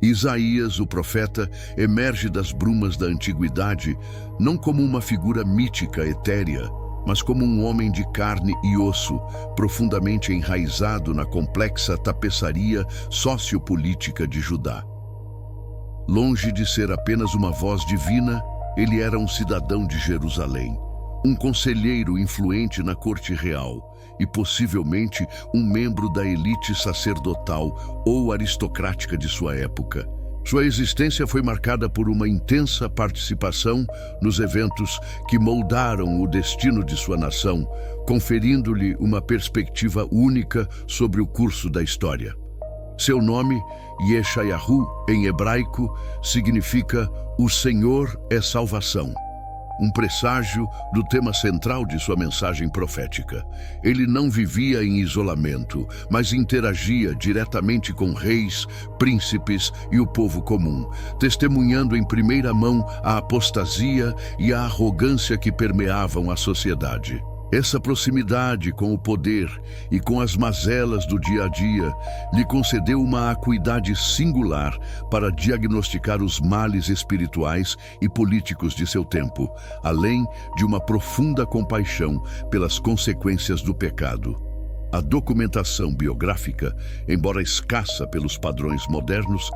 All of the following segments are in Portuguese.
Isaías, o profeta, emerge das brumas da antiguidade não como uma figura mítica etérea, mas como um homem de carne e osso, profundamente enraizado na complexa tapeçaria sociopolítica de Judá. Longe de ser apenas uma voz divina, ele era um cidadão de Jerusalém, um conselheiro influente na corte real e possivelmente um membro da elite sacerdotal ou aristocrática de sua época. Sua existência foi marcada por uma intensa participação nos eventos que moldaram o destino de sua nação, conferindo-lhe uma perspectiva única sobre o curso da história. Seu nome, Yeshayahu, em hebraico, significa "O Senhor é salvação", um presságio do tema central de sua mensagem profética. Ele não vivia em isolamento, mas interagia diretamente com reis, príncipes e o povo comum, testemunhando em primeira mão a apostasia e a arrogância que permeavam a sociedade. Essa proximidade com o poder e com as mazelas do dia a dia lhe concedeu uma acuidade singular para diagnosticar os males espirituais e políticos de seu tempo, além de uma profunda compaixão pelas consequências do pecado. A documentação biográfica, embora escassa pelos padrões modernos,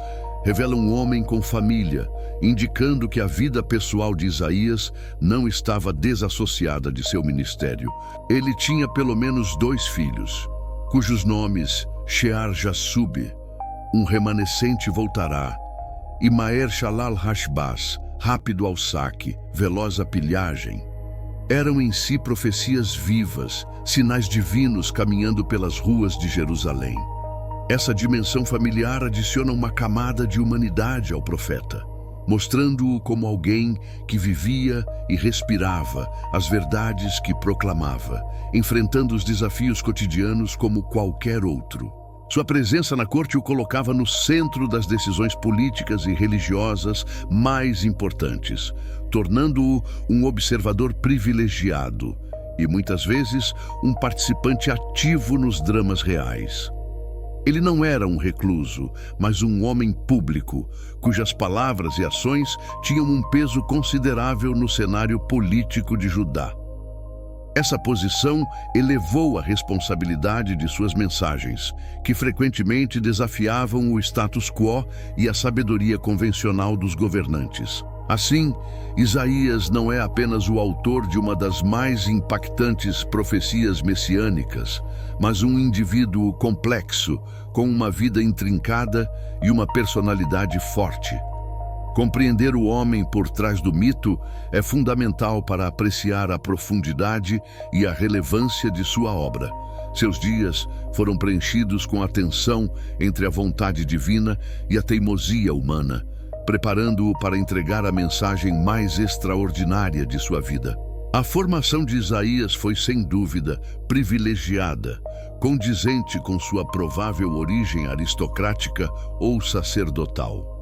revela um homem com família, indicando que a vida pessoal de Isaías não estava desassociada de seu ministério. Ele tinha pelo menos 2 filhos, cujos nomes Shear-Jashub, um remanescente voltará, e Maher-Shalal-Hashbaz, rápido ao saque, veloz à pilhagem. Eram em si profecias vivas, sinais divinos caminhando pelas ruas de Jerusalém. Essa dimensão familiar adiciona uma camada de humanidade ao profeta, mostrando-o como alguém que vivia e respirava as verdades que proclamava, enfrentando os desafios cotidianos como qualquer outro. Sua presença na corte o colocava no centro das decisões políticas e religiosas mais importantes, tornando-o um observador privilegiado e, muitas vezes, um participante ativo nos dramas reais. Ele não era um recluso, mas um homem público, cujas palavras e ações tinham um peso considerável no cenário político de Judá. Essa posição elevou a responsabilidade de suas mensagens, que frequentemente desafiavam o status quo e a sabedoria convencional dos governantes. Assim, Isaías não é apenas o autor de uma das mais impactantes profecias messiânicas, mas um indivíduo complexo, com uma vida intrincada e uma personalidade forte. Compreender o homem por trás do mito é fundamental para apreciar a profundidade e a relevância de sua obra. Seus dias foram preenchidos com a tensão entre a vontade divina e a teimosia humana, preparando-o para entregar a mensagem mais extraordinária de sua vida. A formação de Isaías foi, sem dúvida, privilegiada, condizente com sua provável origem aristocrática ou sacerdotal.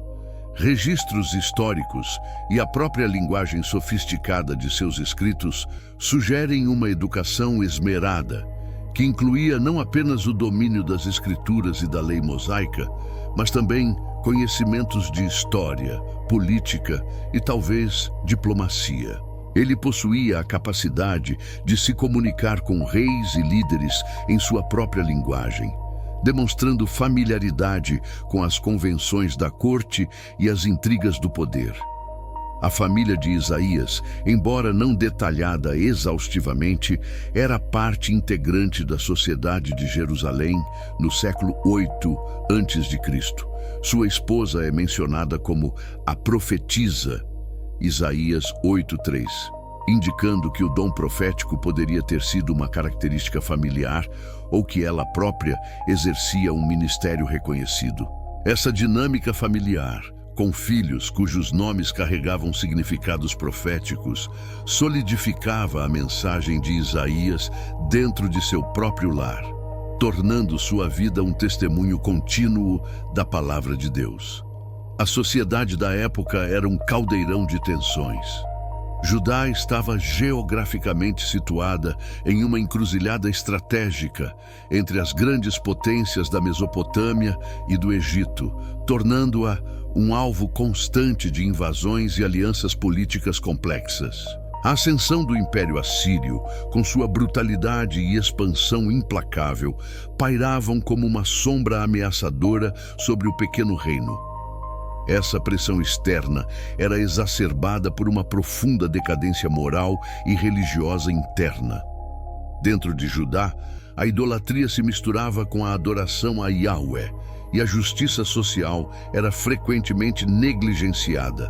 Registros históricos e a própria linguagem sofisticada de seus escritos sugerem uma educação esmerada, que incluía não apenas o domínio das escrituras e da lei mosaica, mas também conhecimentos de história, política e talvez diplomacia. Ele possuía a capacidade de se comunicar com reis e líderes em sua própria linguagem, demonstrando familiaridade com as convenções da corte e as intrigas do poder. A família de Isaías, embora não detalhada exaustivamente, era parte integrante da sociedade de Jerusalém no século 8 a.C. Sua esposa é mencionada como a profetisa, Isaías 8:3, indicando que o dom profético poderia ter sido uma característica familiar ou que ela própria exercia um ministério reconhecido. Essa dinâmica familiar, com filhos cujos nomes carregavam significados proféticos, solidificava a mensagem de Isaías dentro de seu próprio lar, tornando sua vida um testemunho contínuo da palavra de Deus. A sociedade da época era um caldeirão de tensões. Judá estava geograficamente situada em uma encruzilhada estratégica entre as grandes potências da Mesopotâmia e do Egito, tornando-a um alvo constante de invasões e alianças políticas complexas. A ascensão do Império Assírio, com sua brutalidade e expansão implacável, pairavam como uma sombra ameaçadora sobre o pequeno reino. Essa pressão externa era exacerbada por uma profunda decadência moral e religiosa interna. Dentro de Judá, a idolatria se misturava com a adoração a Yahweh, e a justiça social era frequentemente negligenciada.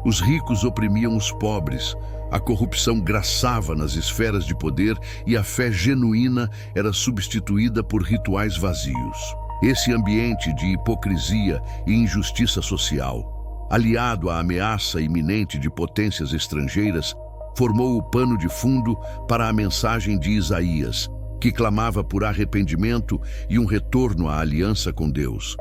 Os ricos oprimiam os pobres, a corrupção graçava nas esferas de poder e a fé genuína era substituída por rituais vazios. Esse ambiente de hipocrisia e injustiça social, aliado à ameaça iminente de potências estrangeiras, formou o pano de fundo para a mensagem de Isaías, que clamava por arrependimento e um retorno à aliança com Deus.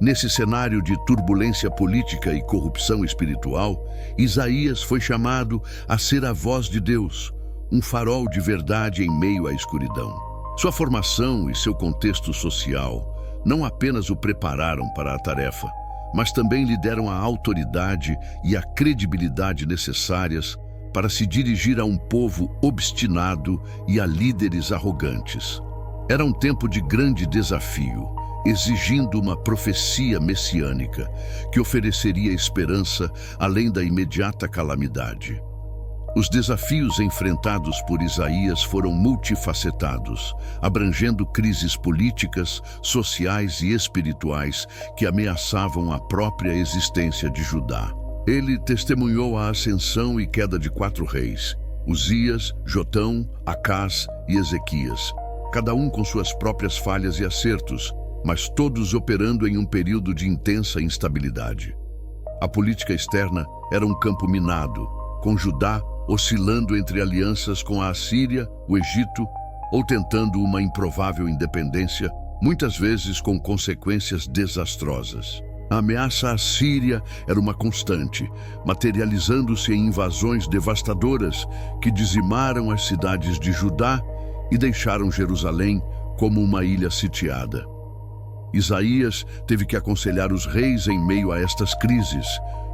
Nesse cenário de turbulência política e corrupção espiritual, Isaías foi chamado a ser a voz de Deus, um farol de verdade em meio à escuridão. Sua formação e seu contexto social não apenas o prepararam para a tarefa, mas também lhe deram a autoridade e a credibilidade necessárias para se dirigir a um povo obstinado e a líderes arrogantes. Era um tempo de grande desafio, exigindo uma profecia messiânica que ofereceria esperança além da imediata calamidade. Os desafios enfrentados por Isaías foram multifacetados, abrangendo crises políticas, sociais e espirituais que ameaçavam a própria existência de Judá. Ele testemunhou a ascensão e queda de 4 reis, Uzias, Jotão, Acás e Ezequias, cada um com suas próprias falhas e acertos, mas todos operando em um período de intensa instabilidade. A política externa era um campo minado, com Judá oscilando entre alianças com a Assíria, o Egito, ou tentando uma improvável independência, muitas vezes com consequências desastrosas. A ameaça assíria era uma constante, materializando-se em invasões devastadoras que dizimaram as cidades de Judá e deixaram Jerusalém como uma ilha sitiada. Isaías teve que aconselhar os reis em meio a estas crises,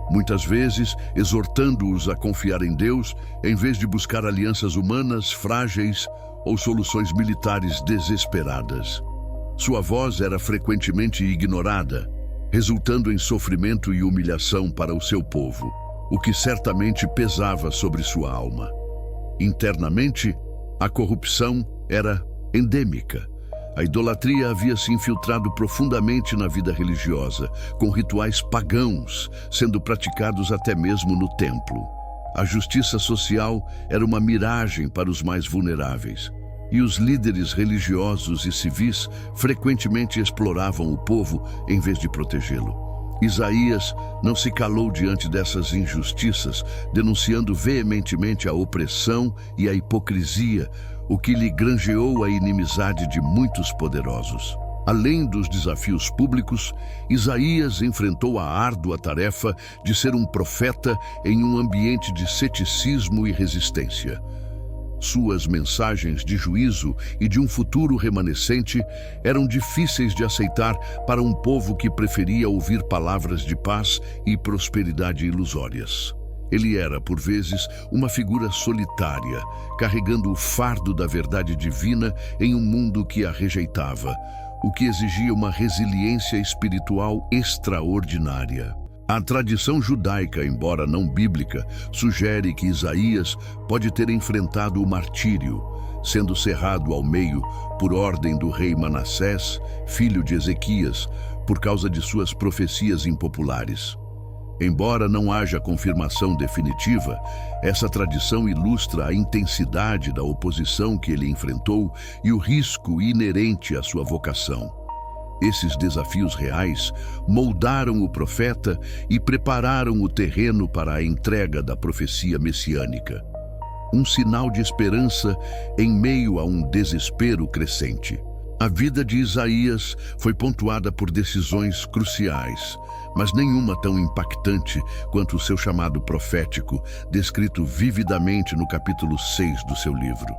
muitas vezes exortando-os a confiar em Deus em vez de buscar alianças humanas frágeis ou soluções militares desesperadas. Sua voz era frequentemente ignorada, resultando em sofrimento e humilhação para o seu povo, o que certamente pesava sobre sua alma. Internamente, a corrupção era endêmica. A idolatria havia se infiltrado profundamente na vida religiosa, com rituais pagãos sendo praticados até mesmo no templo. A justiça social era uma miragem para os mais vulneráveis, e os líderes religiosos e civis frequentemente exploravam o povo em vez de protegê-lo. Isaías não se calou diante dessas injustiças, denunciando veementemente a opressão e a hipocrisia, o que lhe granjeou a inimizade de muitos poderosos. Além dos desafios públicos, Isaías enfrentou a árdua tarefa de ser um profeta em um ambiente de ceticismo e resistência. Suas mensagens de juízo e de um futuro remanescente eram difíceis de aceitar para um povo que preferia ouvir palavras de paz e prosperidade ilusórias. Ele era, por vezes, uma figura solitária, carregando o fardo da verdade divina em um mundo que a rejeitava, o que exigia uma resiliência espiritual extraordinária. A tradição judaica, embora não bíblica, sugere que Isaías pode ter enfrentado o martírio, sendo cerrado ao meio por ordem do rei Manassés, filho de Ezequias, por causa de suas profecias impopulares. Embora não haja confirmação definitiva, essa tradição ilustra a intensidade da oposição que ele enfrentou e o risco inerente à sua vocação. Esses desafios reais moldaram o profeta e prepararam o terreno para a entrega da profecia messiânica. Um sinal de esperança em meio a um desespero crescente. A vida de Isaías foi pontuada por decisões cruciais, mas nenhuma tão impactante quanto o seu chamado profético, descrito vividamente no capítulo 6 do seu livro.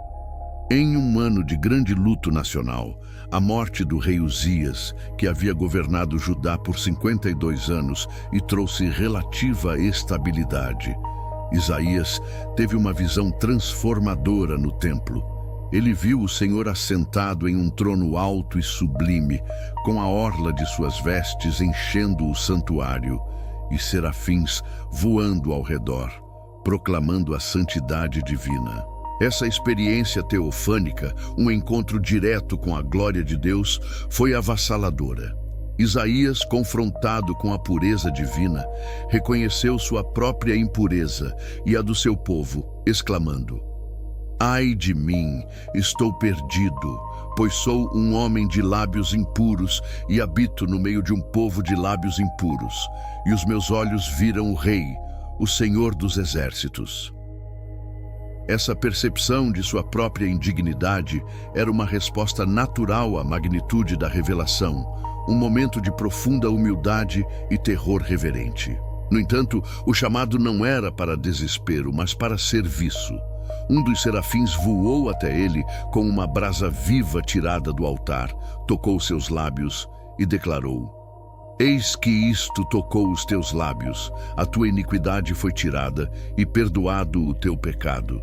Em um ano de grande luto nacional, a morte do rei Uzias, que havia governado Judá por 52 anos e trouxe relativa estabilidade, Isaías teve uma visão transformadora no templo. Ele viu o Senhor assentado em um trono alto e sublime, com a orla de suas vestes enchendo o santuário, e serafins voando ao redor, proclamando a santidade divina. Essa experiência teofânica, um encontro direto com a glória de Deus, foi avassaladora. Isaías, confrontado com a pureza divina, reconheceu sua própria impureza e a do seu povo, exclamando: "Ai de mim, estou perdido, pois sou um homem de lábios impuros e habito no meio de um povo de lábios impuros, e os meus olhos viram o Rei, o Senhor dos Exércitos." Essa percepção de sua própria indignidade era uma resposta natural à magnitude da revelação, um momento de profunda humildade e terror reverente. No entanto, o chamado não era para desespero, mas para serviço. Um dos serafins voou até ele com uma brasa viva tirada do altar, tocou seus lábios e declarou: "Eis que isto tocou os teus lábios, a tua iniquidade foi tirada e perdoado o teu pecado."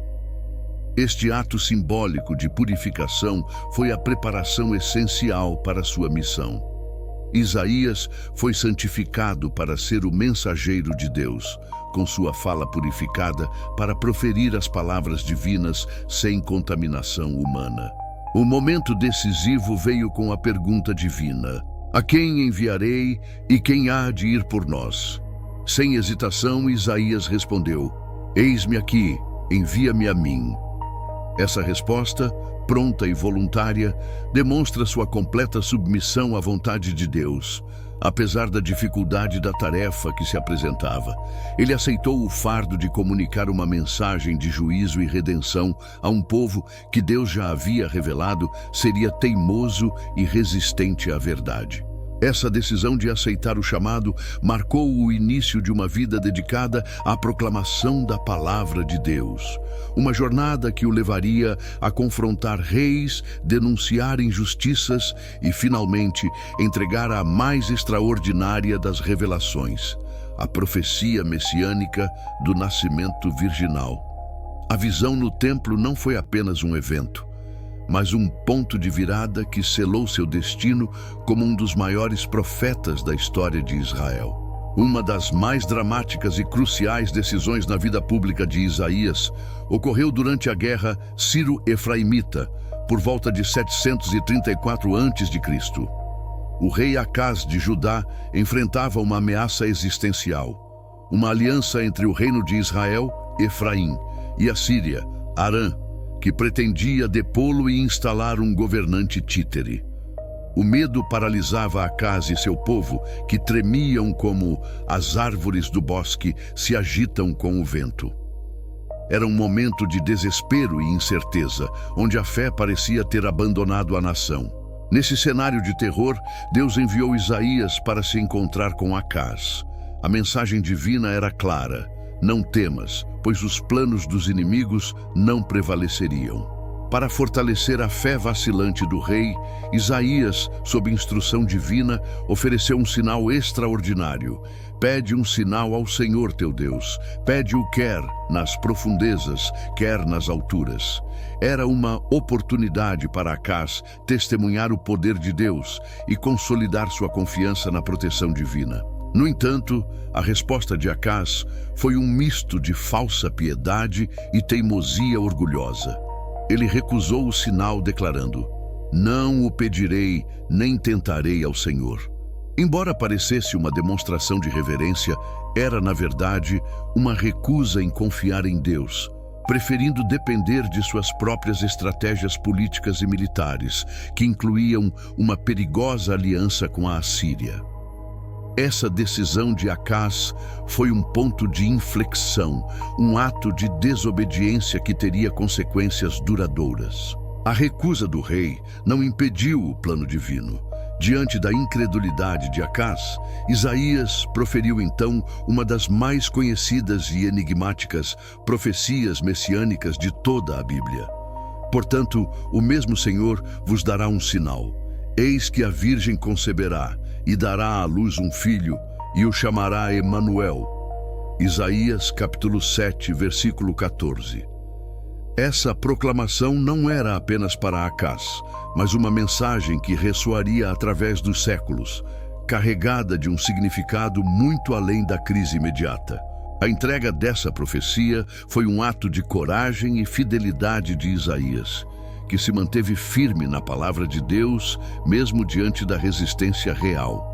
Este ato simbólico de purificação foi a preparação essencial para sua missão. Isaías foi santificado para ser o mensageiro de Deus, com sua fala purificada para proferir as palavras divinas sem contaminação humana. O momento decisivo veio com a pergunta divina: "A quem enviarei e quem há de ir por nós?" Sem hesitação, Isaías respondeu: "Eis-me aqui, envia-me a mim." Essa resposta, pronta e voluntária, demonstra sua completa submissão à vontade de Deus. Apesar da dificuldade da tarefa que se apresentava, ele aceitou o fardo de comunicar uma mensagem de juízo e redenção a um povo que Deus já havia revelado seria teimoso e resistente à verdade. Essa decisão de aceitar o chamado marcou o início de uma vida dedicada à proclamação da palavra de Deus. Uma jornada que o levaria a confrontar reis, denunciar injustiças e, finalmente, entregar a mais extraordinária das revelações, a profecia messiânica do nascimento virginal. A visão no templo não foi apenas um evento, mas um ponto de virada que selou seu destino como um dos maiores profetas da história de Israel. Uma das mais dramáticas e cruciais decisões na vida pública de Isaías ocorreu durante a guerra Sírio-Efraimita, por volta de 734 a.C. O rei Acaz de Judá enfrentava uma ameaça existencial, uma aliança entre o reino de Israel, Efraim, e a Síria, Arã, que pretendia depô-lo e instalar um governante títere. O medo paralisava Acaz e seu povo, que tremiam como as árvores do bosque se agitam com o vento. Era um momento de desespero e incerteza, onde a fé parecia ter abandonado a nação. Nesse cenário de terror, Deus enviou Isaías para se encontrar com Acaz. A mensagem divina era clara: "Não temas, pois os planos dos inimigos não prevaleceriam." Para fortalecer a fé vacilante do rei, Isaías, sob instrução divina, ofereceu um sinal extraordinário. "Pede um sinal ao Senhor teu Deus. Pede-o quer nas profundezas, quer nas alturas." Era uma oportunidade para Acaz testemunhar o poder de Deus e consolidar sua confiança na proteção divina. No entanto, a resposta de Acaz foi um misto de falsa piedade e teimosia orgulhosa. Ele recusou o sinal, declarando: "Não o pedirei, nem tentarei ao Senhor." Embora parecesse uma demonstração de reverência, era, na verdade, uma recusa em confiar em Deus, preferindo depender de suas próprias estratégias políticas e militares, que incluíam uma perigosa aliança com a Assíria. Essa decisão de Acaz foi um ponto de inflexão, um ato de desobediência que teria consequências duradouras. A recusa do rei não impediu o plano divino. Diante da incredulidade de Acaz, Isaías proferiu então uma das mais conhecidas e enigmáticas profecias messiânicas de toda a Bíblia. Portanto, o mesmo Senhor vos dará um sinal. Eis que a Virgem conceberá e dará à luz um filho e o chamará Emanuel. Isaías capítulo 7, versículo 14. Essa proclamação não era apenas para Acás, mas uma mensagem que ressoaria através dos séculos, carregada de um significado muito além da crise imediata. A entrega dessa profecia foi um ato de coragem e fidelidade de Isaías, que se manteve firme na palavra de Deus, mesmo diante da resistência real.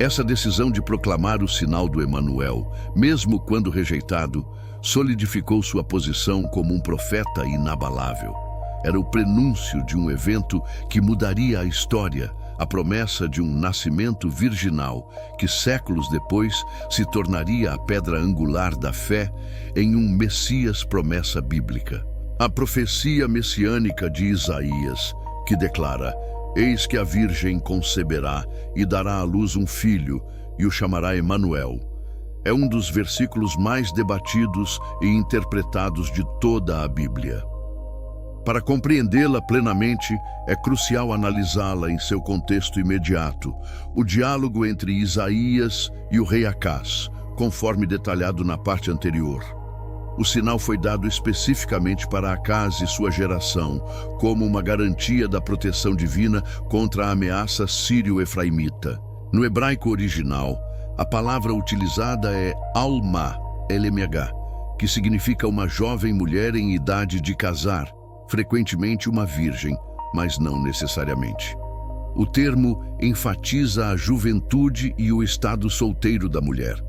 Essa decisão de proclamar o sinal do Emanuel, mesmo quando rejeitado, solidificou sua posição como um profeta inabalável. Era o prenúncio de um evento que mudaria a história, a promessa de um nascimento virginal que séculos depois se tornaria a pedra angular da fé em um Messias promessa bíblica. A profecia messiânica de Isaías, que declara: eis que a Virgem conceberá e dará à luz um filho e o chamará Emanuel, é um dos versículos mais debatidos e interpretados de toda a Bíblia. Para compreendê-la plenamente, é crucial analisá-la em seu contexto imediato, o diálogo entre Isaías e o rei Acás, conforme detalhado na parte anterior. O sinal foi dado especificamente para Acás e sua geração, como uma garantia da proteção divina contra a ameaça sírio-efraimita. No hebraico original, a palavra utilizada é Alma, LMH, que significa uma jovem mulher em idade de casar, frequentemente uma virgem, mas não necessariamente. O termo enfatiza a juventude e o estado solteiro da mulher.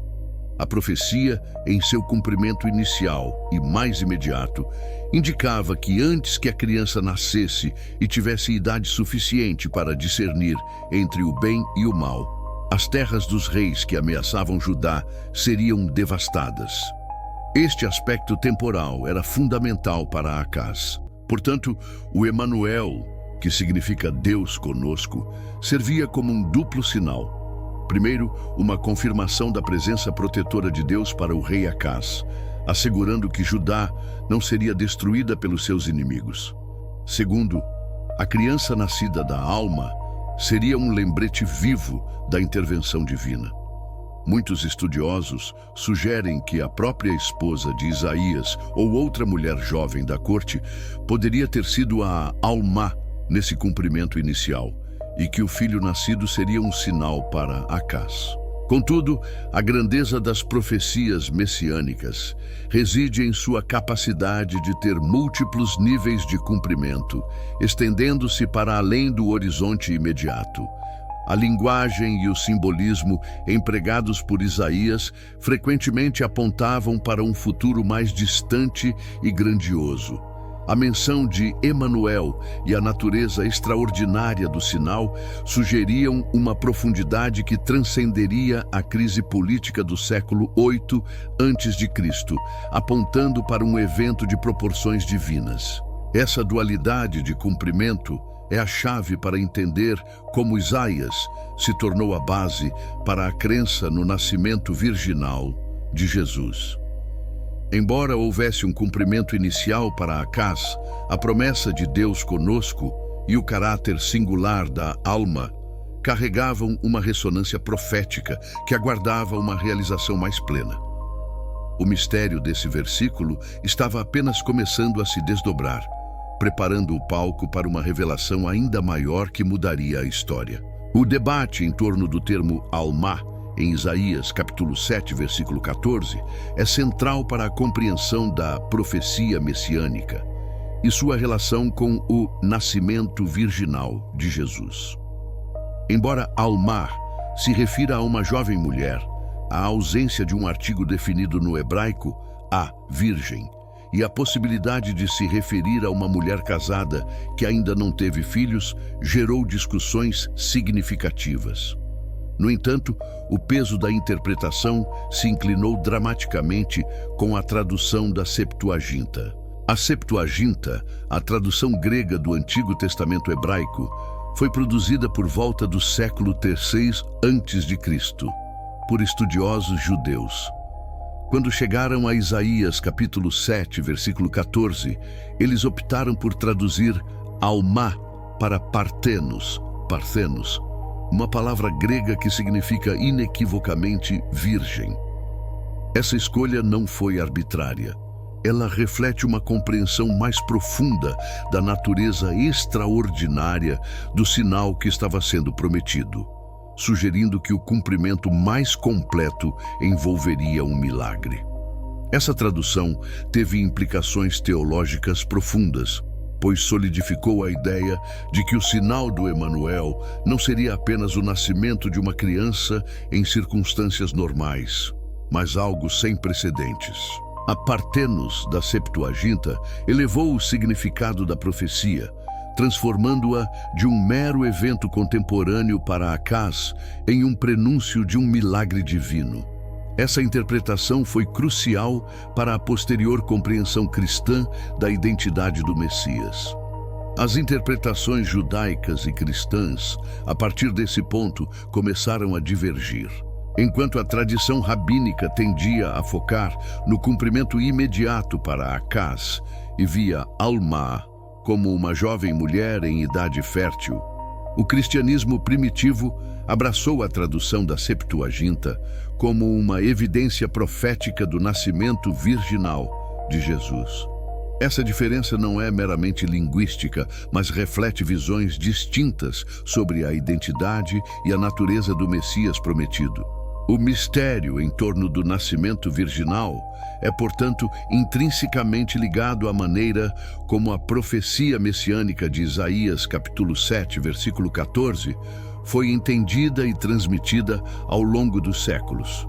A profecia, em seu cumprimento inicial e mais imediato, indicava que antes que a criança nascesse e tivesse idade suficiente para discernir entre o bem e o mal, as terras dos reis que ameaçavam Judá seriam devastadas. Este aspecto temporal era fundamental para Acás. Portanto, o Emanuel, que significa Deus conosco, servia como um duplo sinal. Primeiro, uma confirmação da presença protetora de Deus para o rei Acás, assegurando que Judá não seria destruída pelos seus inimigos. Segundo, a criança nascida da alma seria um lembrete vivo da intervenção divina. Muitos estudiosos sugerem que a própria esposa de Isaías ou outra mulher jovem da corte poderia ter sido a Alma nesse cumprimento inicial e que o filho nascido seria um sinal para Acás. Contudo, a grandeza das profecias messiânicas reside em sua capacidade de ter múltiplos níveis de cumprimento, estendendo-se para além do horizonte imediato. A linguagem e o simbolismo empregados por Isaías frequentemente apontavam para um futuro mais distante e grandioso. A menção de Emanuel e a natureza extraordinária do sinal sugeriam uma profundidade que transcenderia a crise política do século VIII a.C., apontando para um evento de proporções divinas. Essa dualidade de cumprimento é a chave para entender como Isaías se tornou a base para a crença no nascimento virginal de Jesus. Embora houvesse um cumprimento inicial para Acás, a promessa de Deus conosco e o caráter singular da alma carregavam uma ressonância profética que aguardava uma realização mais plena. O mistério desse versículo estava apenas começando a se desdobrar, preparando o palco para uma revelação ainda maior que mudaria a história. O debate em torno do termo Alma, em Isaías capítulo 7, versículo 14, é central para a compreensão da profecia messiânica e sua relação com o nascimento virginal de Jesus. Embora Alma se refira a uma jovem mulher, a ausência de um artigo definido no hebraico, a virgem, e a possibilidade de se referir a uma mulher casada que ainda não teve filhos gerou discussões significativas. No entanto, o peso da interpretação se inclinou dramaticamente com a tradução da Septuaginta. A Septuaginta, a tradução grega do Antigo Testamento hebraico, foi produzida por volta do século III a.C. por estudiosos judeus. Quando chegaram a Isaías capítulo 7, versículo 14, eles optaram por traduzir Alma para Parthenos, uma palavra grega que significa inequivocamente virgem. Essa escolha não foi arbitrária. Ela reflete uma compreensão mais profunda da natureza extraordinária do sinal que estava sendo prometido, sugerindo que o cumprimento mais completo envolveria um milagre. Essa tradução teve implicações teológicas profundas, pois solidificou a ideia de que o sinal do Emanuel não seria apenas o nascimento de uma criança em circunstâncias normais, mas algo sem precedentes. A Parthenos da Septuaginta elevou o significado da profecia, transformando-a de um mero evento contemporâneo para Acás em um prenúncio de um milagre divino. Essa interpretação foi crucial para a posterior compreensão cristã da identidade do Messias. As interpretações judaicas e cristãs, a partir desse ponto, começaram a divergir. Enquanto a tradição rabínica tendia a focar no cumprimento imediato para Acás e via Alma como uma jovem mulher em idade fértil, o cristianismo primitivo abraçou a tradução da Septuaginta como uma evidência profética do nascimento virginal de Jesus. Essa diferença não é meramente linguística, mas reflete visões distintas sobre a identidade e a natureza do Messias prometido. O mistério em torno do nascimento virginal é, portanto, intrinsecamente ligado à maneira como a profecia messiânica de Isaías, capítulo 7, versículo 14, foi entendida e transmitida ao longo dos séculos.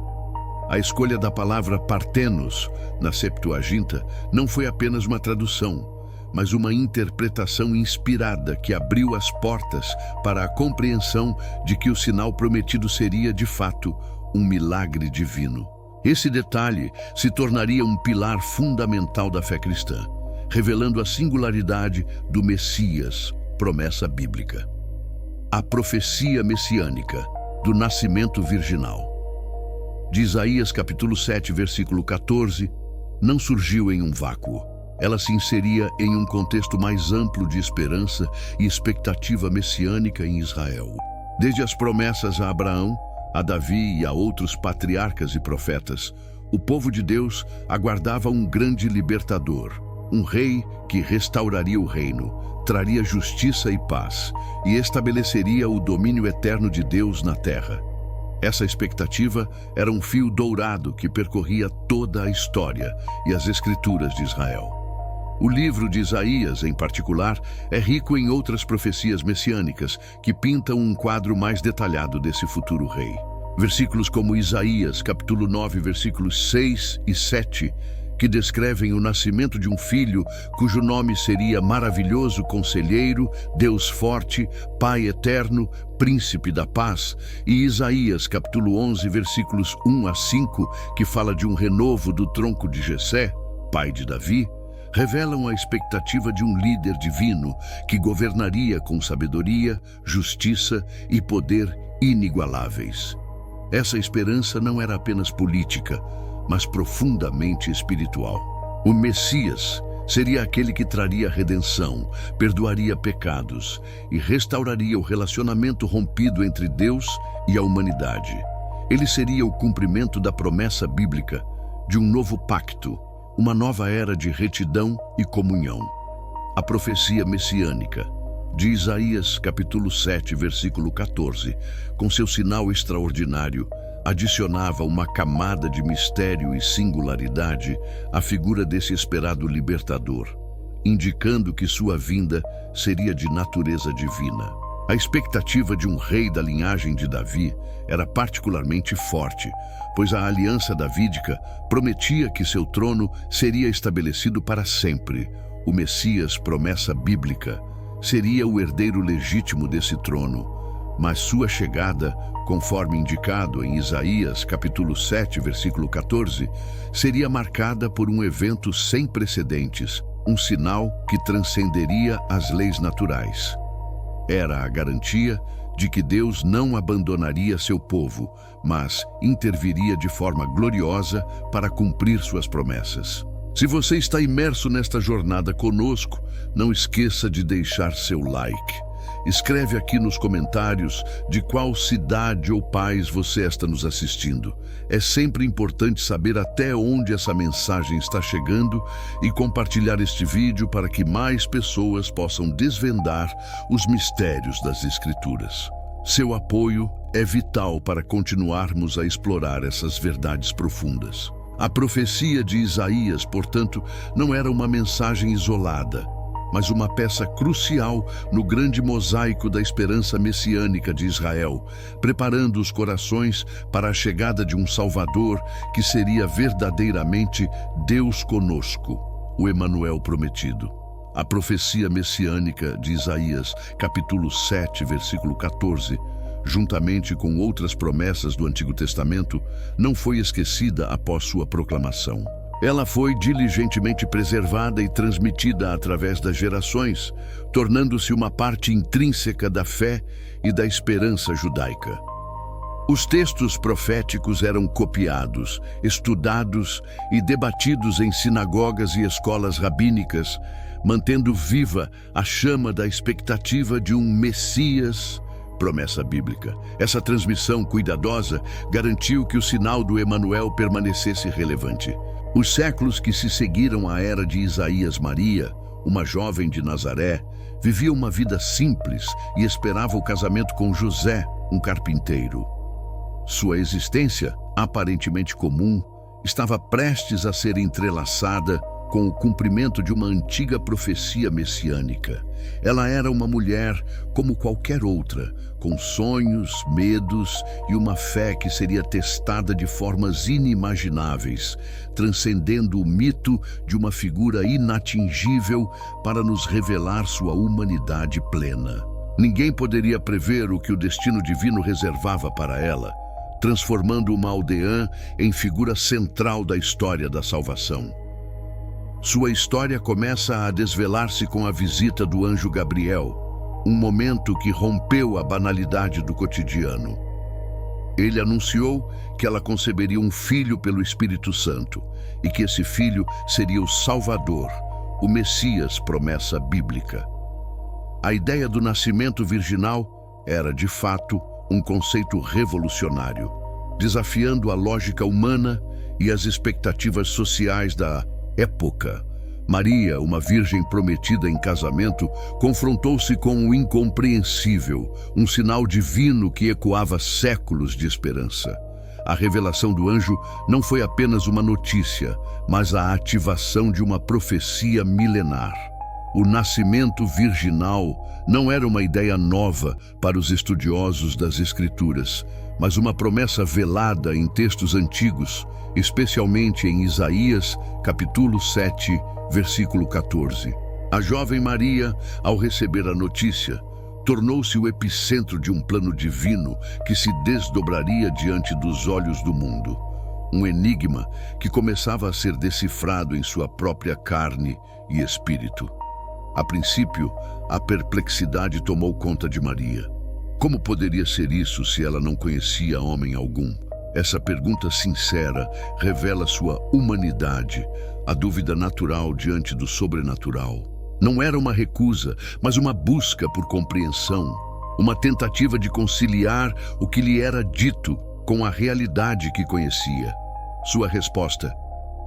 A escolha da palavra Parthenos na Septuaginta não foi apenas uma tradução, mas uma interpretação inspirada que abriu as portas para a compreensão de que o sinal prometido seria, de fato, um milagre divino. Esse detalhe se tornaria um pilar fundamental da fé cristã, revelando a singularidade do Messias, promessa bíblica. A profecia messiânica do nascimento virginal de Isaías capítulo 7, versículo 14, não surgiu em um vácuo. Ela se inseria em um contexto mais amplo de esperança e expectativa messiânica em Israel. Desde as promessas a Abraão, a Davi e a outros patriarcas e profetas, o povo de Deus aguardava um grande libertador, um rei que restauraria o reino, traria justiça e paz e estabeleceria o domínio eterno de Deus na terra. Essa expectativa era um fio dourado que percorria toda a história e as Escrituras de Israel. O livro de Isaías, em particular, é rico em outras profecias messiânicas que pintam um quadro mais detalhado desse futuro rei. Versículos como Isaías, capítulo 9, versículos 6 e 7, que descrevem o nascimento de um filho cujo nome seria Maravilhoso Conselheiro, Deus Forte, Pai Eterno, Príncipe da Paz, e Isaías, capítulo 11, versículos 1 a 5, que fala de um renovo do tronco de Jessé, pai de Davi, revelam a expectativa de um líder divino que governaria com sabedoria, justiça e poder inigualáveis. Essa esperança não era apenas política, mas profundamente espiritual. O Messias seria aquele que traria redenção, perdoaria pecados e restauraria o relacionamento rompido entre Deus e a humanidade. Ele seria o cumprimento da promessa bíblica de um novo pacto, uma nova era de retidão e comunhão. A profecia messiânica de Isaías, capítulo 7, versículo 14, com seu sinal extraordinário, adicionava uma camada de mistério e singularidade à figura desse esperado libertador, indicando que sua vinda seria de natureza divina. A expectativa de um rei da linhagem de Davi era particularmente forte, pois a aliança davídica prometia que seu trono seria estabelecido para sempre. O Messias, promessa bíblica, seria o herdeiro legítimo desse trono, mas sua chegada, conforme indicado em Isaías, capítulo 7, versículo 14, seria marcada por um evento sem precedentes, um sinal que transcenderia as leis naturais. Era a garantia de que Deus não abandonaria seu povo, mas interviria de forma gloriosa para cumprir suas promessas. Se você está imerso nesta jornada conosco, não esqueça de deixar seu like. Escreve aqui nos comentários de qual cidade ou país você está nos assistindo. É sempre importante saber até onde essa mensagem está chegando e compartilhar este vídeo para que mais pessoas possam desvendar os mistérios das Escrituras. Seu apoio é vital para continuarmos a explorar essas verdades profundas. A profecia de Isaías, portanto, não era uma mensagem isolada, mas uma peça crucial no grande mosaico da esperança messiânica de Israel, preparando os corações para a chegada de um Salvador que seria verdadeiramente Deus conosco, o Emanuel prometido. A profecia messiânica de Isaías, capítulo 7, versículo 14, juntamente com outras promessas do Antigo Testamento, não foi esquecida após sua proclamação. Ela foi diligentemente preservada e transmitida através das gerações, tornando-se uma parte intrínseca da fé e da esperança judaica. Os textos proféticos eram copiados, estudados e debatidos em sinagogas e escolas rabínicas, mantendo viva a chama da expectativa de um Messias, promessa bíblica. Essa transmissão cuidadosa garantiu que o sinal do Emanuel permanecesse relevante. Os séculos que se seguiram à era de Isaías, Maria, uma jovem de Nazaré, vivia uma vida simples e esperava o casamento com José, um carpinteiro. Sua existência, aparentemente comum, estava prestes a ser entrelaçada com o cumprimento de uma antiga profecia messiânica. Ela era uma mulher como qualquer outra, com sonhos, medos e uma fé que seria testada de formas inimagináveis, transcendendo o mito de uma figura inatingível para nos revelar sua humanidade plena. Ninguém poderia prever o que o destino divino reservava para ela, transformando uma aldeã em figura central da história da salvação. Sua história começa a desvelar-se com a visita do anjo Gabriel, um momento que rompeu a banalidade do cotidiano. Ele anunciou que ela conceberia um filho pelo Espírito Santo e que esse filho seria o Salvador, o Messias, promessa bíblica. A ideia do nascimento virginal era, de fato, um conceito revolucionário, desafiando a lógica humana e as expectativas sociais da época. Maria, uma virgem prometida em casamento, confrontou-se com o incompreensível, um sinal divino que ecoava séculos de esperança. A revelação do anjo não foi apenas uma notícia, mas a ativação de uma profecia milenar. O nascimento virginal não era uma ideia nova para os estudiosos das Escrituras, mas uma promessa velada em textos antigos, especialmente em Isaías, capítulo 7, versículo 14. A jovem Maria, ao receber a notícia, tornou-se o epicentro de um plano divino que se desdobraria diante dos olhos do mundo. Um enigma que começava a ser decifrado em sua própria carne e espírito. A princípio, a perplexidade tomou conta de Maria. Como poderia ser isso se ela não conhecia homem algum? Essa pergunta sincera revela sua humanidade, a dúvida natural diante do sobrenatural. Não era uma recusa, mas uma busca por compreensão, uma tentativa de conciliar o que lhe era dito com a realidade que conhecia. Sua resposta: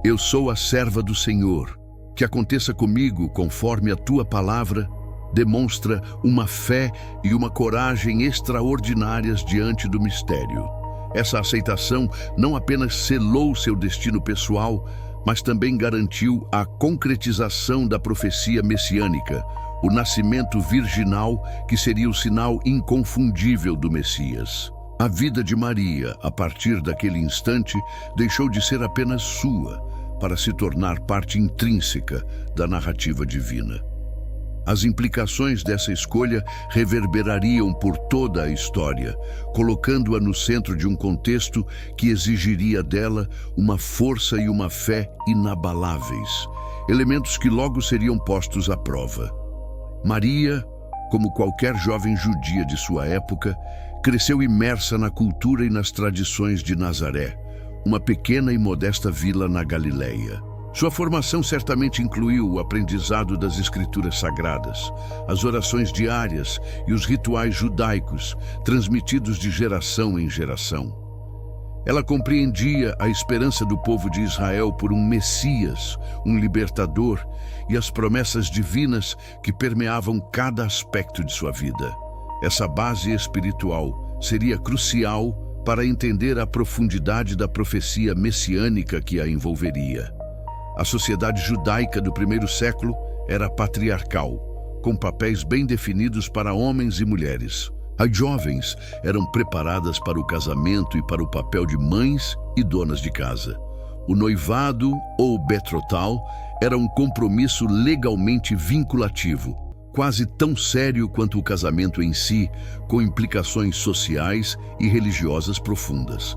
"Eu sou a serva do Senhor. Que aconteça comigo conforme a tua palavra", demonstra uma fé e uma coragem extraordinárias diante do mistério. Essa aceitação não apenas selou seu destino pessoal, mas também garantiu a concretização da profecia messiânica, o nascimento virginal que seria o sinal inconfundível do Messias. A vida de Maria, a partir daquele instante, deixou de ser apenas sua, para se tornar parte intrínseca da narrativa divina. As implicações dessa escolha reverberariam por toda a história, colocando-a no centro de um contexto que exigiria dela uma força e uma fé inabaláveis, elementos que logo seriam postos à prova. Maria, como qualquer jovem judia de sua época, cresceu imersa na cultura e nas tradições de Nazaré, uma pequena e modesta vila na Galileia. Sua formação certamente incluiu o aprendizado das escrituras sagradas, as orações diárias e os rituais judaicos, transmitidos de geração em geração. Ela compreendia a esperança do povo de Israel por um Messias, um libertador, e as promessas divinas que permeavam cada aspecto de sua vida. Essa base espiritual seria crucial para entender a profundidade da profecia messiânica que a envolveria. A sociedade judaica do primeiro século era patriarcal, com papéis bem definidos para homens e mulheres. As jovens eram preparadas para o casamento e para o papel de mães e donas de casa. O noivado, ou betrotal, era um compromisso legalmente vinculativo, quase tão sério quanto o casamento em si, com implicações sociais e religiosas profundas.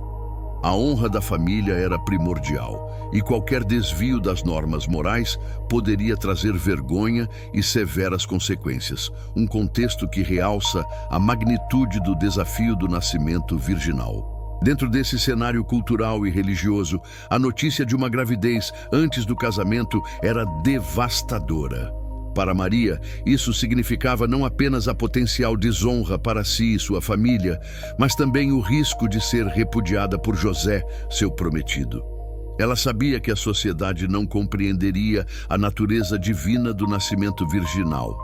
A honra da família era primordial, e qualquer desvio das normas morais poderia trazer vergonha e severas consequências, um contexto que realça a magnitude do desafio do nascimento virginal. Dentro desse cenário cultural e religioso, a notícia de uma gravidez antes do casamento era devastadora. Para Maria, isso significava não apenas a potencial desonra para si e sua família, mas também o risco de ser repudiada por José, seu prometido. Ela sabia que a sociedade não compreenderia a natureza divina do nascimento virginal.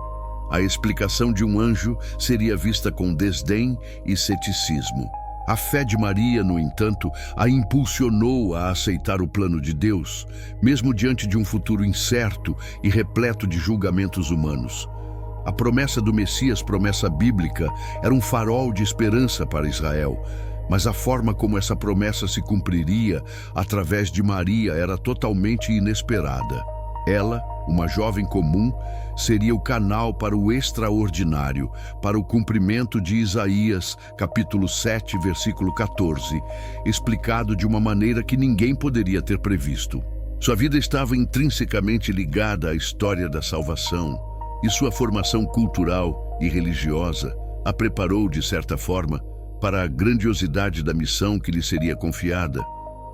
A explicação de um anjo seria vista com desdém e ceticismo. A fé de Maria, no entanto, a impulsionou a aceitar o plano de Deus, mesmo diante de um futuro incerto e repleto de julgamentos humanos. A promessa do Messias, promessa bíblica, era um farol de esperança para Israel, mas a forma como essa promessa se cumpriria através de Maria era totalmente inesperada. Ela, uma jovem comum, seria o canal para o extraordinário, para o cumprimento de Isaías, capítulo 7, versículo 14, explicado de uma maneira que ninguém poderia ter previsto. Sua vida estava intrinsecamente ligada à história da salvação, e sua formação cultural e religiosa a preparou, de certa forma, para a grandiosidade da missão que lhe seria confiada,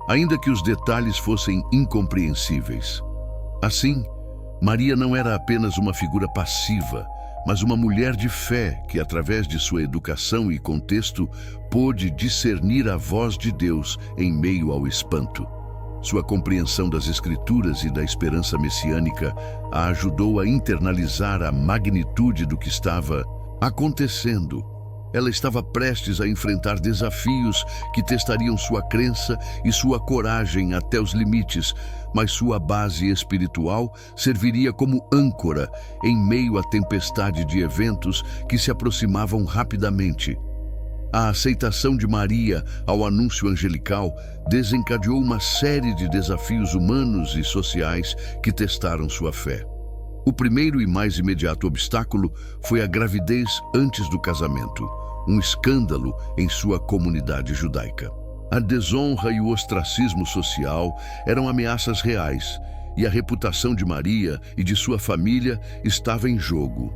ainda que os detalhes fossem incompreensíveis. Assim, Maria não era apenas uma figura passiva, mas uma mulher de fé que, através de sua educação e contexto, pôde discernir a voz de Deus em meio ao espanto. Sua compreensão das Escrituras e da esperança messiânica a ajudou a internalizar a magnitude do que estava acontecendo. Ela estava prestes a enfrentar desafios que testariam sua crença e sua coragem até os limites, mas sua base espiritual serviria como âncora em meio à tempestade de eventos que se aproximavam rapidamente. A aceitação de Maria ao anúncio angelical desencadeou uma série de desafios humanos e sociais que testaram sua fé. O primeiro e mais imediato obstáculo foi a gravidez antes do casamento, um escândalo em sua comunidade judaica. A desonra e o ostracismo social eram ameaças reais, e a reputação de Maria e de sua família estava em jogo.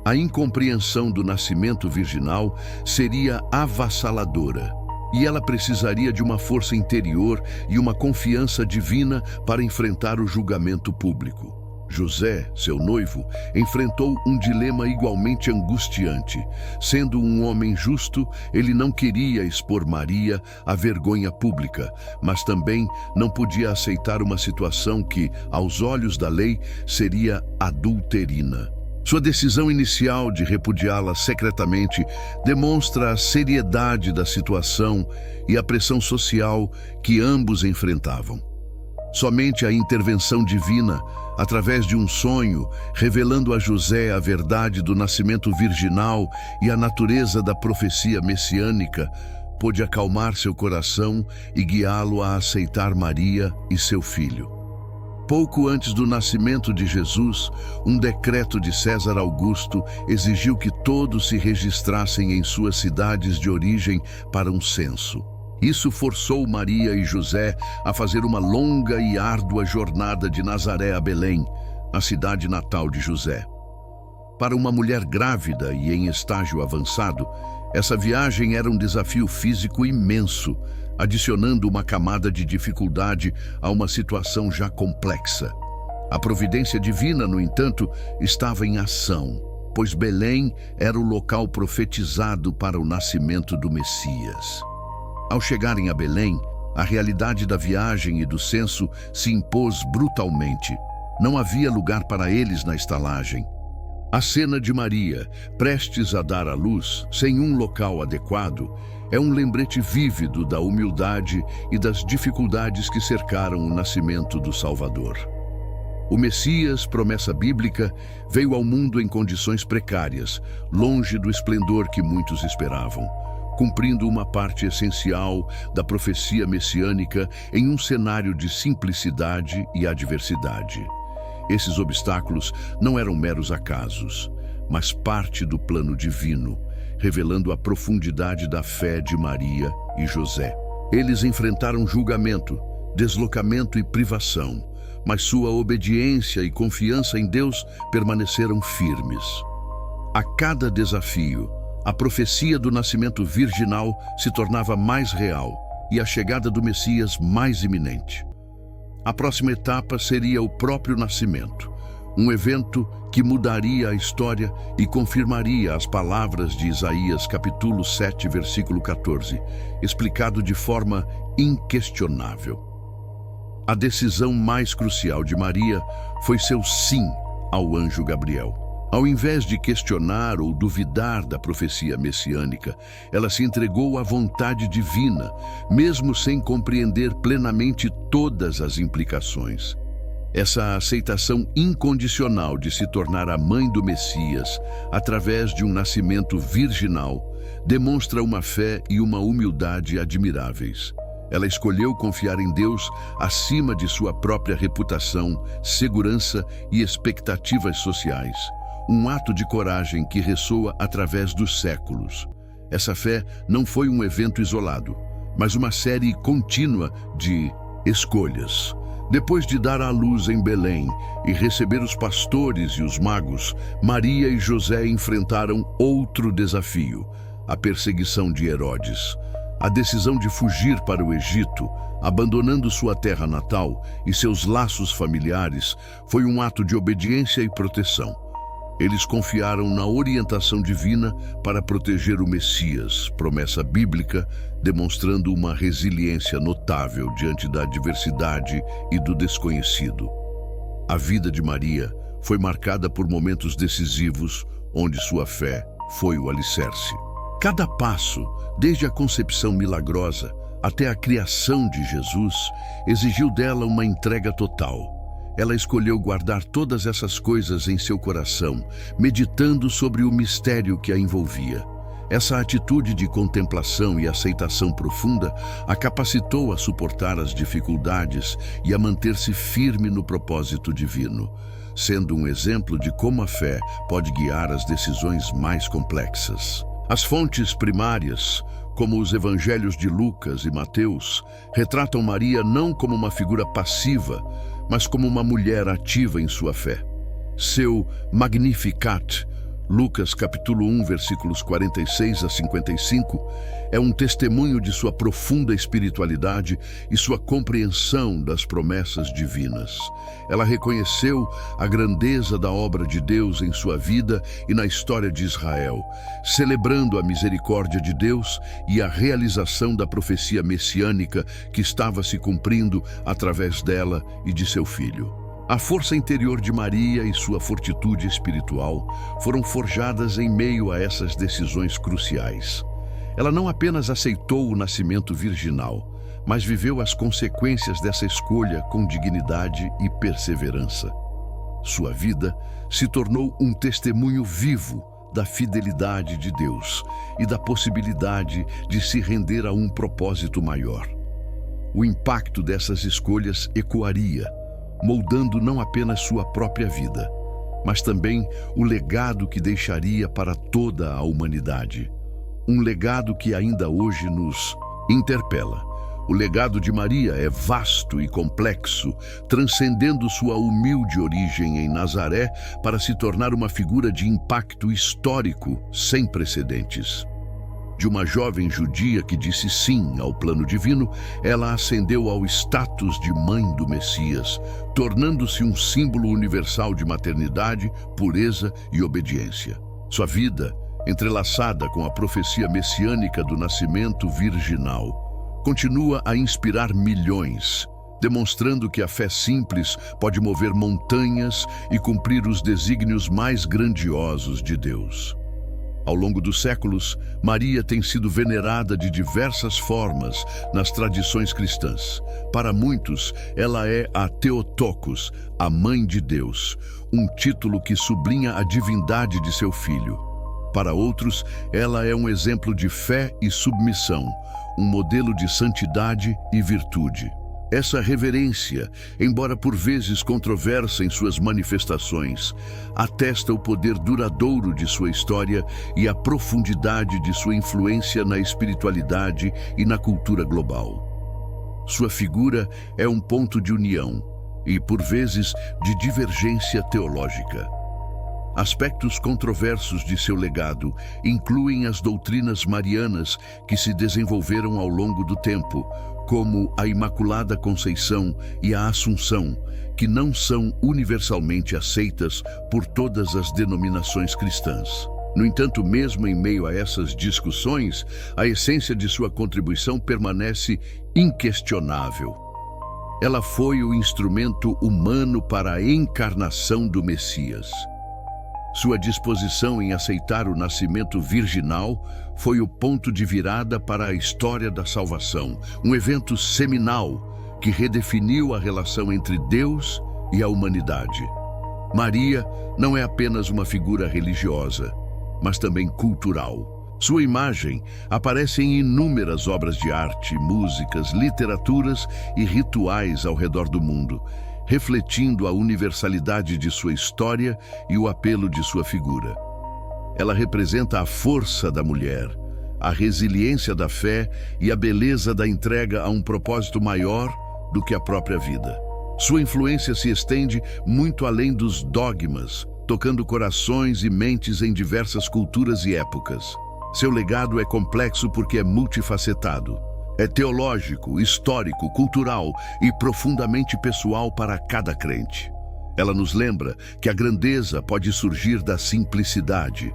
A incompreensão do nascimento virginal seria avassaladora, e ela precisaria de uma força interior e uma confiança divina para enfrentar o julgamento público. José, seu noivo, enfrentou um dilema igualmente angustiante. Sendo um homem justo, ele não queria expor Maria à vergonha pública, mas também não podia aceitar uma situação que, aos olhos da lei, seria adulterina. Sua decisão inicial de repudiá-la secretamente demonstra a seriedade da situação e a pressão social que ambos enfrentavam. Somente a intervenção divina, através de um sonho, revelando a José a verdade do nascimento virginal e a natureza da profecia messiânica, pôde acalmar seu coração e guiá-lo a aceitar Maria e seu filho. Pouco antes do nascimento de Jesus, um decreto de César Augusto exigiu que todos se registrassem em suas cidades de origem para um censo. Isso forçou Maria e José a fazer uma longa e árdua jornada de Nazaré a Belém, a cidade natal de José. Para uma mulher grávida e em estágio avançado, essa viagem era um desafio físico imenso, adicionando uma camada de dificuldade a uma situação já complexa. A providência divina, no entanto, estava em ação, pois Belém era o local profetizado para o nascimento do Messias. Ao chegarem a Belém, a realidade da viagem e do censo se impôs brutalmente. Não havia lugar para eles na estalagem. A cena de Maria, prestes a dar à luz, sem um local adequado, é um lembrete vívido da humildade e das dificuldades que cercaram o nascimento do Salvador. O Messias, promessa bíblica, veio ao mundo em condições precárias, longe do esplendor que muitos esperavam, cumprindo uma parte essencial da profecia messiânica em um cenário de simplicidade e adversidade. Esses obstáculos não eram meros acasos, mas parte do plano divino, revelando a profundidade da fé de Maria e José. Eles enfrentaram julgamento, deslocamento e privação, mas sua obediência e confiança em Deus permaneceram firmes. A cada desafio, a profecia do nascimento virginal se tornava mais real e a chegada do Messias mais iminente. A próxima etapa seria o próprio nascimento, um evento que mudaria a história e confirmaria as palavras de Isaías capítulo 7, versículo 14, explicado de forma inquestionável. A decisão mais crucial de Maria foi seu sim ao anjo Gabriel. Ao invés de questionar ou duvidar da profecia messiânica, ela se entregou à vontade divina, mesmo sem compreender plenamente todas as implicações. Essa aceitação incondicional de se tornar a mãe do Messias, através de um nascimento virginal, demonstra uma fé e uma humildade admiráveis. Ela escolheu confiar em Deus acima de sua própria reputação, segurança e expectativas sociais. Um ato de coragem que ressoa através dos séculos. Essa fé não foi um evento isolado, mas uma série contínua de escolhas. Depois de dar à luz em Belém e receber os pastores e os magos, Maria e José enfrentaram outro desafio: a perseguição de Herodes. A decisão de fugir para o Egito, abandonando sua terra natal e seus laços familiares, foi um ato de obediência e proteção. Eles confiaram na orientação divina para proteger o Messias, promessa bíblica, demonstrando uma resiliência notável diante da adversidade e do desconhecido. A vida de Maria foi marcada por momentos decisivos, onde sua fé foi o alicerce. Cada passo, desde a concepção milagrosa até a criação de Jesus, exigiu dela uma entrega total. Ela escolheu guardar todas essas coisas em seu coração, meditando sobre o mistério que a envolvia. Essa atitude de contemplação e aceitação profunda a capacitou a suportar as dificuldades e a manter-se firme no propósito divino, sendo um exemplo de como a fé pode guiar as decisões mais complexas. As fontes primárias, como os evangelhos de Lucas e Mateus, retratam Maria não como uma figura passiva, mas como uma mulher ativa em sua fé. Seu Magnificat, Lucas capítulo 1, versículos 46 a 55, é um testemunho de sua profunda espiritualidade e sua compreensão das promessas divinas. Ela reconheceu a grandeza da obra de Deus em sua vida e na história de Israel, celebrando a misericórdia de Deus e a realização da profecia messiânica que estava se cumprindo através dela e de seu filho. A força interior de Maria e sua fortitude espiritual foram forjadas em meio a essas decisões cruciais. Ela não apenas aceitou o nascimento virginal, mas viveu as consequências dessa escolha com dignidade e perseverança. Sua vida se tornou um testemunho vivo da fidelidade de Deus e da possibilidade de se render a um propósito maior. O impacto dessas escolhas ecoaria, moldando não apenas sua própria vida, mas também o legado que deixaria para toda a humanidade. Um legado que ainda hoje nos interpela, O legado de Maria é vasto e complexo, transcendendo sua humilde origem em Nazaré para se tornar uma figura de impacto histórico sem precedentes. De uma jovem judia que disse sim ao plano divino, ela ascendeu ao status de mãe do Messias, tornando-se um símbolo universal de maternidade, pureza e obediência. Sua vida, entrelaçada com a profecia messiânica do nascimento virginal, continua a inspirar milhões, demonstrando que a fé simples pode mover montanhas e cumprir os desígnios mais grandiosos de Deus. Ao longo dos séculos, Maria tem sido venerada de diversas formas nas tradições cristãs. Para muitos, ela é a Theotokos, a Mãe de Deus, um título que sublinha a divindade de seu filho. Para outros, ela é um exemplo de fé e submissão, um modelo de santidade e virtude. Essa reverência, embora por vezes controversa em suas manifestações, atesta o poder duradouro de sua história e a profundidade de sua influência na espiritualidade e na cultura global. Sua figura é um ponto de união e, por vezes, de divergência teológica. Aspectos controversos de seu legado incluem as doutrinas marianas que se desenvolveram ao longo do tempo, como a Imaculada Conceição e a Assunção, que não são universalmente aceitas por todas as denominações cristãs. No entanto, mesmo em meio a essas discussões, a essência de sua contribuição permanece inquestionável. Ela foi o instrumento humano para a encarnação do Messias. Sua disposição em aceitar o nascimento virginal foi o ponto de virada para a história da salvação, um evento seminal que redefiniu a relação entre Deus e a humanidade. Maria não é apenas uma figura religiosa, mas também cultural. Sua imagem aparece em inúmeras obras de arte, músicas, literaturas e rituais ao redor do mundo, refletindo a universalidade de sua história e o apelo de sua figura. Ela representa a força da mulher, a resiliência da fé e a beleza da entrega a um propósito maior do que a própria vida. Sua influência se estende muito além dos dogmas, tocando corações e mentes em diversas culturas e épocas. Seu legado é complexo porque é multifacetado. É teológico, histórico, cultural e profundamente pessoal para cada crente. Ela nos lembra que a grandeza pode surgir da simplicidade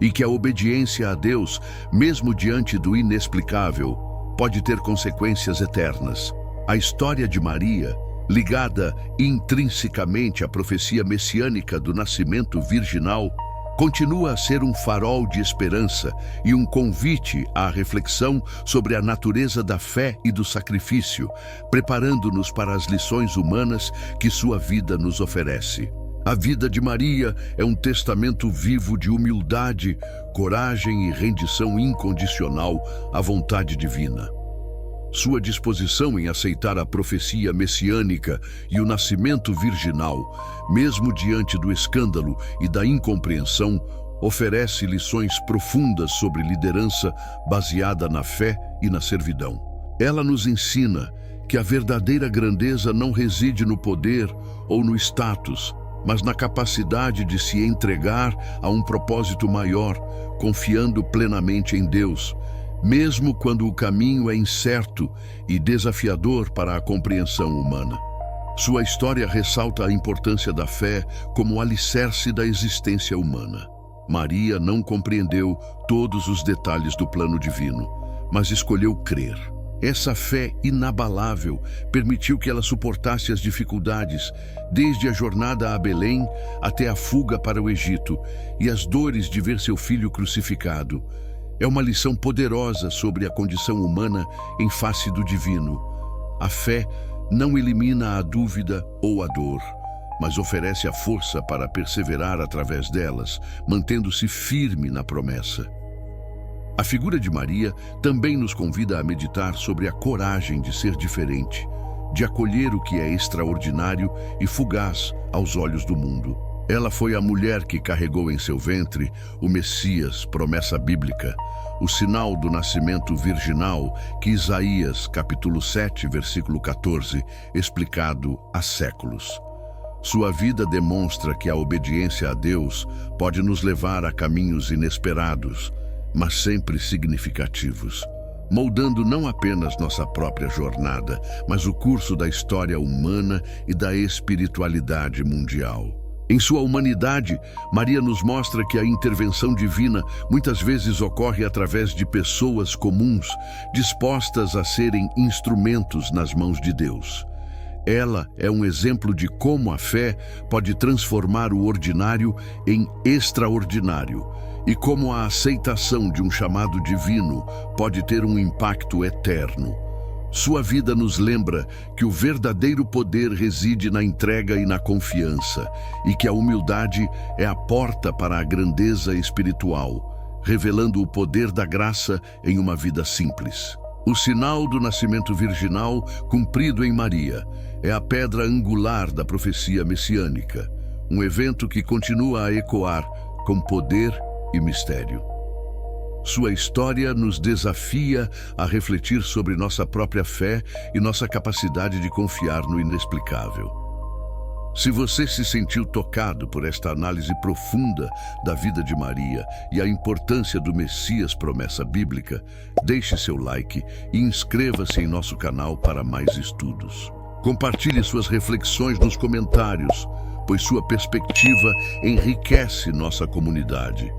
e que a obediência a Deus, mesmo diante do inexplicável, pode ter consequências eternas. A história de Maria, ligada intrinsecamente à profecia messiânica do nascimento virginal, continua a ser um farol de esperança e um convite à reflexão sobre a natureza da fé e do sacrifício, preparando-nos para as lições humanas que sua vida nos oferece. A vida de Maria é um testamento vivo de humildade, coragem e rendição incondicional à vontade divina. Sua disposição em aceitar a profecia messiânica e o nascimento virginal, mesmo diante do escândalo e da incompreensão, oferece lições profundas sobre liderança baseada na fé e na servidão. Ela nos ensina que a verdadeira grandeza não reside no poder ou no status, mas na capacidade de se entregar a um propósito maior, confiando plenamente em Deus, mesmo quando o caminho é incerto e desafiador para a compreensão humana. Sua história ressalta a importância da fé como alicerce da existência humana. Maria não compreendeu todos os detalhes do plano divino, mas escolheu crer. Essa fé inabalável permitiu que ela suportasse as dificuldades, desde a jornada a Belém até a fuga para o Egito e as dores de ver seu filho crucificado. É uma lição poderosa sobre a condição humana em face do divino. A fé não elimina a dúvida ou a dor, mas oferece a força para perseverar através delas, mantendo-se firme na promessa. A figura de Maria também nos convida a meditar sobre a coragem de ser diferente, de acolher o que é extraordinário e fugaz aos olhos do mundo. Ela foi a mulher que carregou em seu ventre o Messias, promessa bíblica, o sinal do nascimento virginal que Isaías, capítulo 7, versículo 14, explicado há séculos. Sua vida demonstra que a obediência a Deus pode nos levar a caminhos inesperados, mas sempre significativos, moldando não apenas nossa própria jornada, mas o curso da história humana e da espiritualidade mundial. Em sua humanidade, Maria nos mostra que a intervenção divina muitas vezes ocorre através de pessoas comuns, dispostas a serem instrumentos nas mãos de Deus. Ela é um exemplo de como a fé pode transformar o ordinário em extraordinário e como a aceitação de um chamado divino pode ter um impacto eterno. Sua vida nos lembra que o verdadeiro poder reside na entrega e na confiança, e que a humildade é a porta para a grandeza espiritual, revelando o poder da graça em uma vida simples. O sinal do nascimento virginal, cumprido em Maria, é a pedra angular da profecia messiânica, um evento que continua a ecoar com poder e mistério. Sua história nos desafia a refletir sobre nossa própria fé e nossa capacidade de confiar no inexplicável. Se você se sentiu tocado por esta análise profunda da vida de Maria e a importância do Messias, promessa bíblica, deixe seu like e inscreva-se em nosso canal para mais estudos. Compartilhe suas reflexões nos comentários, pois sua perspectiva enriquece nossa comunidade.